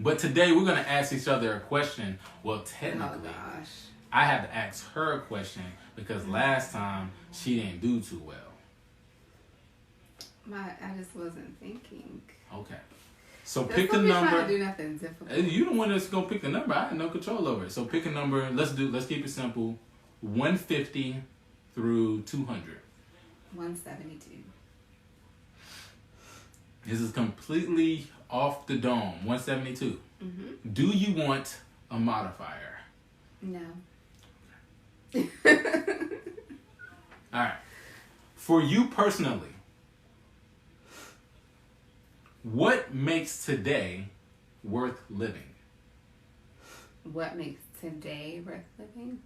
But today we're going to ask each other a question. Well, technically, I had to ask her a question because last time she didn't do too well. I just wasn't thinking. Okay. So pick a number. Trying to do nothing difficult. You the one that's gonna pick the number. I had no control over it. So pick a number. Let's keep it simple. 150 through 200. 172. This is completely off the dome. 172. Mm-hmm. Do you want a modifier? No. All right. For you personally, what makes today worth living? What makes today worth living?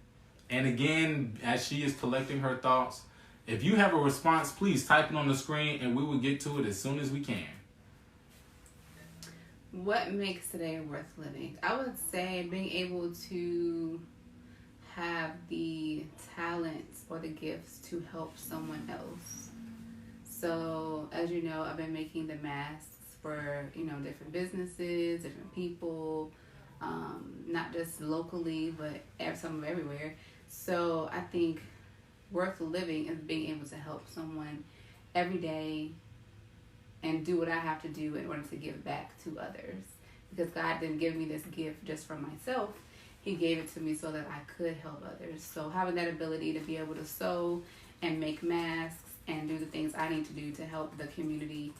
And again, as she is collecting her thoughts, if you have a response, please type it on the screen and we will get to it as soon as we can. What makes today worth living? I would say being able to have the talents or the gifts to help someone else. So, as you know, I've been making the masks for, different businesses, different people, not just locally, but some everywhere. So I think worth living is being able to help someone every day and do what I have to do in order to give back to others. Because God didn't give me this gift just for myself. He gave it to me so that I could help others. So having that ability to be able to sew and make masks and do the things I need to do to help the community,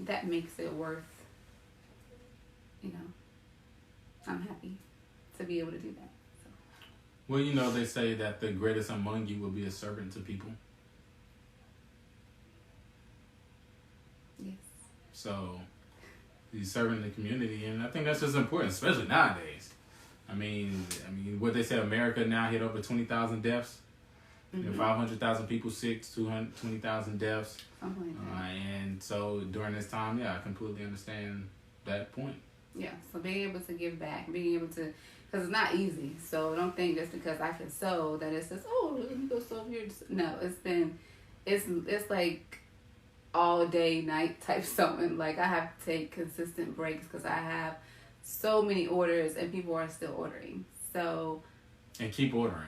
that makes it worth, I'm happy to be able to do that. So. Well, they say that the greatest among you will be a servant to people. Yes. So, he's serving the community, and I think that's just important, especially nowadays. I mean, what they say, America now hit over 20,000 deaths. Mm-hmm. 500,000 people sick, 220,000 deaths. Something like that. And so during this time, I completely understand that point. Yeah, so being able to give back, being able to, because it's not easy. So don't think just because I can sew that it's just, let me go sew here. No, it's like all day, night type sewing. Like I have to take consistent breaks because I have so many orders and people are still ordering. So. And keep ordering.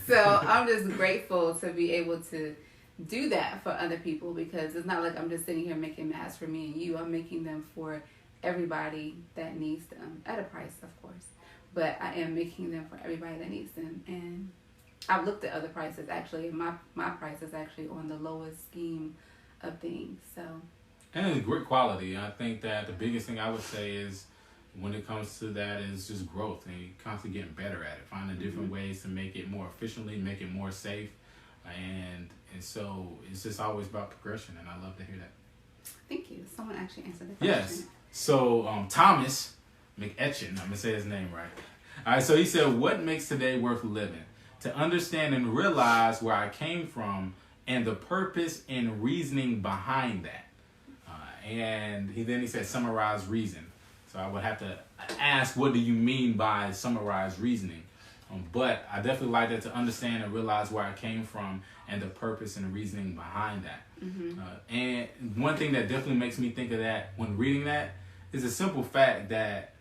So I'm just grateful to be able to do that for other people because it's not like I'm just sitting here making masks for me and you. I'm making them for everybody that needs them at a price, of course. But I am making them for everybody that needs them. And I've looked at other prices actually, and my price is actually on the lowest scheme of things. So. And it's great quality. I think that the biggest thing I would say is when it comes to that is just growth and you're constantly getting better at it, finding different ways to make it more efficiently, make it more safe. And so it's just always about progression, and I love to hear that. Thank you. Someone actually answered the question. Yes. So Thomas McEtchen, I'm going to say his name right. All right, so he said, what makes today worth living? To understand and realize where I came from and the purpose and reasoning behind that. And he said, summarize reason. So I would have to ask, what do you mean by summarize reasoning? But I definitely like that, to understand and realize where I came from and the purpose and reasoning behind that. Mm-hmm. And one thing that definitely makes me think of that when reading that is a simple fact that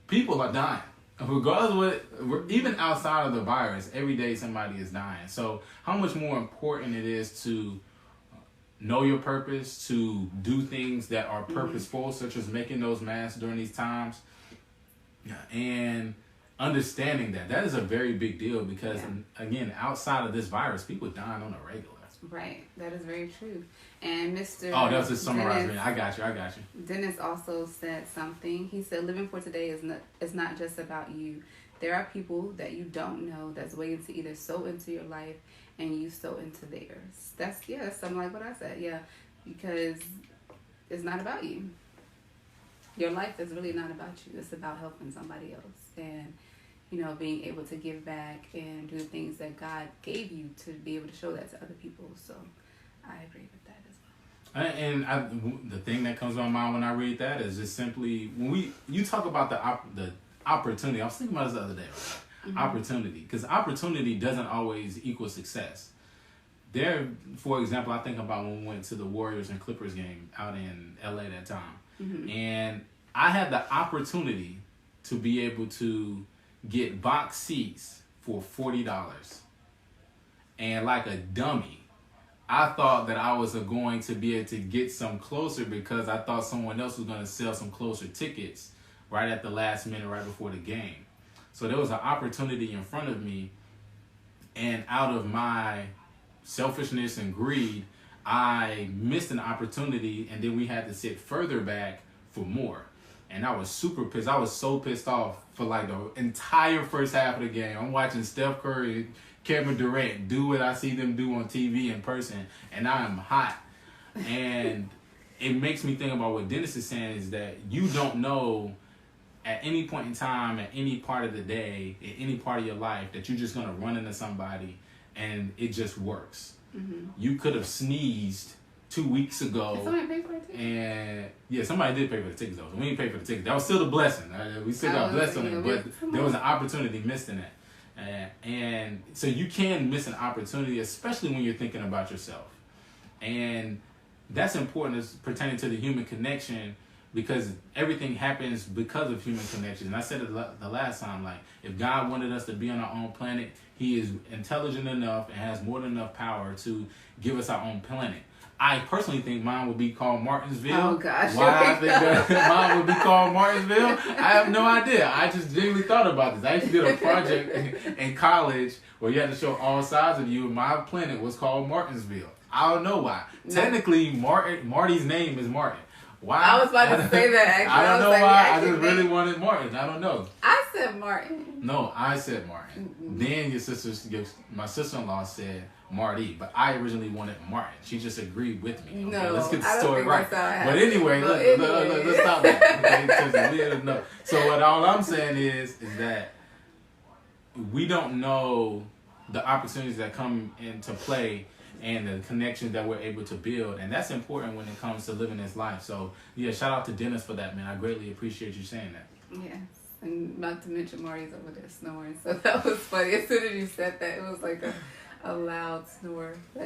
people are dying. Regardless of what, even outside of the virus, every day somebody is dying. So how much more important it is to know your purpose, to do things that are purposeful, such as making those masks during these times, and understanding that is a very big deal because, again, outside of this virus, people dying on a regular. Right, that is very true. And Mr. Oh, that was just summarizing. I got you. Dennis also said something. He said, living for today is not just about you. There are people that you don't know that's waiting to either sow into your life and you sow into theirs. That's something like what I said. Yeah, because it's not about you. Your life is really not about you. It's about helping somebody else and, being able to give back and do the things that God gave you to be able to show that to other people. So I agree with that as well. And the thing that comes to my mind when I read that is just simply when you talk about the opportunity. I was thinking about this the other day. Right? Mm-hmm. Opportunity, because opportunity doesn't always equal success. there, for example, I think about when we went to the Warriors and Clippers game out in LA that time. Mm-hmm. And I had the opportunity to be able to get box seats for $40. And like a dummy, I thought that I was going to be able to get some closer because I thought someone else was going to sell some closer tickets right at the last minute, right before the game. So there was an opportunity in front of me, and out of my selfishness and greed, I missed an opportunity, and then we had to sit further back for more. And I was super pissed. I was so pissed off for like the entire first half of the game. I'm watching Steph Curry and Kevin Durant do what I see them do on TV in person, and I am hot. And it makes me think about what Dennis is saying, is that you don't know at any point in time, at any part of the day, at any part of your life, that you're just going to run into somebody and it just works. Mm-hmm. You could have sneezed 2 weeks ago. Did somebody pay for it too? And yeah, somebody did pay for the tickets though. So we didn't pay for the tickets. That was still a blessing. We still got blessed on it, but there was an opportunity missed in that. And so you can miss an opportunity, especially when you're thinking about yourself. And that's important as pertaining to the human connection, because everything happens because of human connection. And I said it the last time, like, if God wanted us to be on our own planet, he is intelligent enough and has more than enough power to give us our own planet. I personally think mine would be called Martinsville. Oh, gosh. Why I think that mine would be called Martinsville, I have no idea. I just genuinely thought about this. I actually did a project in college where you had to show all sides of you, and my planet was called Martinsville. I don't know why. No. Technically, Marty's name is Martin. Why? I was about to say that, actually. I don't know why. I just really wanted Martin. I don't know. I said Martin. No, I said Martin. Mm-mm. Then my sister-in-law said Marty, but I originally wanted Martin. She just agreed with me. Okay? No, let's get the story right. But anyway, let's stop that. Okay? So what all I'm saying is that we don't know the opportunities that come into play and the connections that we're able to build, and that's important when it comes to living this life. So yeah, shout out to Dennis for that, man. I greatly appreciate you saying that. Yes, and not to mention Marty's over there snoring, so that was funny. As soon as you said that, it was like a loud snore. But